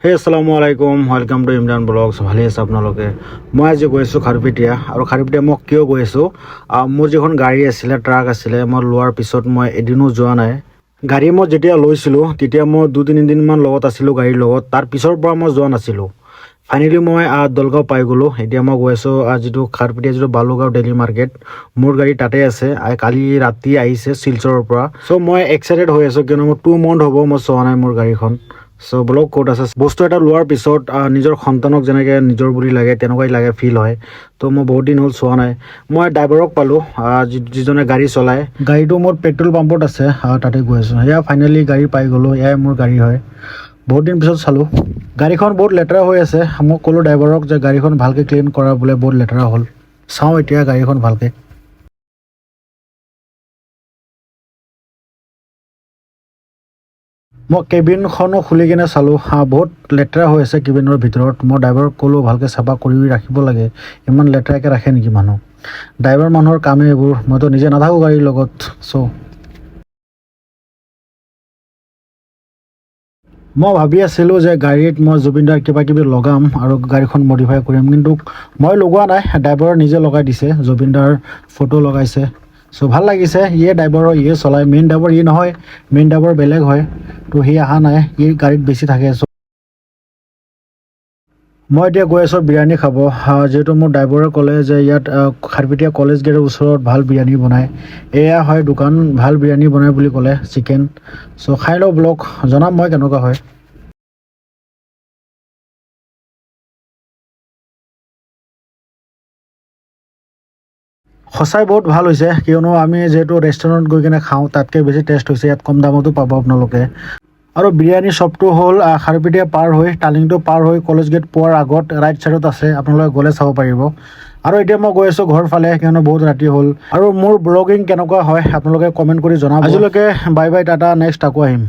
হে আসসালামু আলাইকুম, ওয়েলকাম টু ইমৰান ব্লগছ। ভালে আছে আপোনালোকে? মই আজি গৈ আছোঁ খাৰুপেটীয়া। আৰু খাৰুপেটীয়া মই কিয় গৈ আছোঁ, মোৰ যিখন গাড়ী আছিলে, ট্ৰাক আছিলে, মই লোৱাৰ পিছত মই এদিনো যোৱা নাই। গাড়ী মই যেতিয়া লৈছিলোঁ তেতিয়া মই 2-3 দিনমান লগত আছিলোঁ গাড়ীৰ লগত। তাৰ পিছৰ পৰা মই যোৱা নাছিলোঁ। ফাইনেলি মই দলগাঁও পাই গ'লোঁ। এতিয়া মই গৈ আছোঁ যিটো খাৰুপেটীয়া যিটো বালুগাঁও ডেইলি মাৰ্কেট, মোৰ গাড়ী তাতে আছে। কালি ৰাতি আহিছে শিলচৰৰ পৰা। চ' মই এক্সাইটেড হৈ আছোঁ, কিয়নো মোৰ 2 মান্থ হ'ব মই চোৱা নাই মোৰ গাড়ীখন। চ' ব্লগ ক'ত আছে, বস্তু এটা লোৱাৰ পিছত নিজৰ সন্তানক যেনেকৈ নিজৰ বুলি লাগে তেনেকুৱাই লাগে, ফিল হয়। তো মই বহুত দিন হ'ল চোৱা নাই। মই ড্ৰাইভাৰক পালোঁ, যিজনে গাড়ী চলায়। গাড়ীটো মোৰ পেট্ৰল পাম্পত আছে, তাতে গৈ আছোঁ। এয়া ফাইনেলি গাড়ী পাই গ'লোঁ। এয়াই মোৰ গাড়ী হয়। বহুত দিন পিছত চালোঁ। গাড়ীখন বহুত লেতেৰা হৈ আছে। মই ক'লোঁ ড্ৰাইভাৰক যে গাড়ীখন ভালকৈ ক্লিন কৰা, বোলে বহুত লেতেৰা হ'ল। চাওঁ এতিয়া গাড়ীখন ভালকৈ। মই কেবিনখনো খুলি কিনে চালোঁ, বহুত লেতেৰা হৈ আছে কেবিনৰ ভিতৰত। মই ড্ৰাইভাৰক ক'লোঁ ভালকৈ চাফা কৰি ৰাখিব লাগে, ইমান লেতেৰাকৈ ৰাখে নেকি মানুহ? ড্ৰাইভাৰ মানুহৰ কামেই এইবোৰ। মইতো নিজে নাথাকোঁ গাড়ীৰ লগত। মই ভাবি আছিলোঁ যে গাড়ীত মই জুবিনদাৰ কিবা কিবি লগাম আৰু গাড়ীখন মডিফাই কৰিম, কিন্তু মই লগোৱা নাই। ড্ৰাইভাৰে নিজে লগাই দিছে, জুবিনদাৰ ফটো লগাইছে। চ' ভাল লাগিছে। ইয়ে ড্ৰাইভাৰৰ, ইয়ে চলায়। মেইন ড্ৰাইভাৰ ই নহয়, মেইন ড্ৰাইভাৰ বেলেগ হয়। তো সি অহা নাই, সি গাড়ীত বেছি থাকে। মই এতিয়া গৈ আছোঁ বিৰিয়ানী খাব। যিহেতু মোৰ ড্ৰাইভাৰে ক'লে যে ইয়াত খাৰুপেটীয়া কলেজ গেটৰ ওচৰত ভাল বিৰিয়ানী বনায়। এয়া হয় দোকান, ভাল বিৰিয়ানী বনায় বুলি ক'লে, চিকেন। চ' খাই লওঁ ব্লগ, জনাম মই কেনেকুৱা হয়। সঁচাই বহুত ভাল হৈছে, কিয়নো আমি যিহেতু ৰেষ্টুৰেণ্টত গৈ কিনে খাওঁ, তাতকৈ বেছি টেষ্ট হৈছে। ইয়াত কম দামতো পাব আপোনালোকে। আৰু বিৰিয়ানী শ্বপটো হ'ল খাৰুপেটীয়া পাৰ হৈ, টাৰ্ণিংটো পাৰ হৈ কলেজ গেট পোৱাৰ আগত ৰাইট ছাইডত আছে। আপোনালোকে গ'লে চাব পাৰিব। আৰু এতিয়া মই গৈ আছোঁ ঘৰ ফালে, কিয়নো বহুত ৰাতি হ'ল। আৰু মোৰ ব্লগিং কেনেকুৱা হয় আপোনালোকে কমেণ্ট কৰি জনাব। আজিলৈকে বাই বাই, টাটা। নেক্সট আকৌ আহিম।